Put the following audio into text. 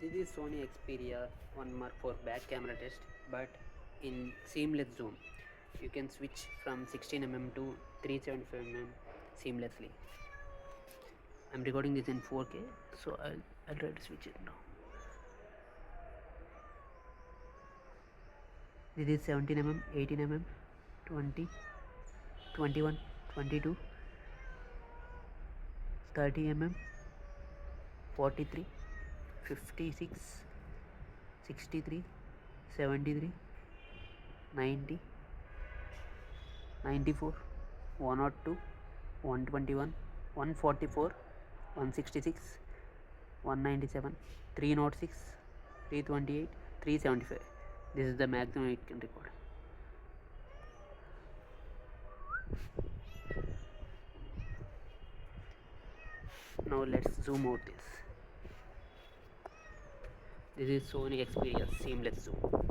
This is Sony Xperia 1 Mark 4 back camera test, but in seamless zoom. You can switch from 16mm to 375mm seamlessly. I'm recording this in 4K, so I'll try to switch it now. This is 17mm, 18mm, 20, 21, 22, 30mm, 43, 56, 63, 73, 90, 94, 102, 121, 144, 166, 197, 306, 328, 375. This is the maximum it can record. Now let's zoom out this. This is Sony Xperia seamless zoom.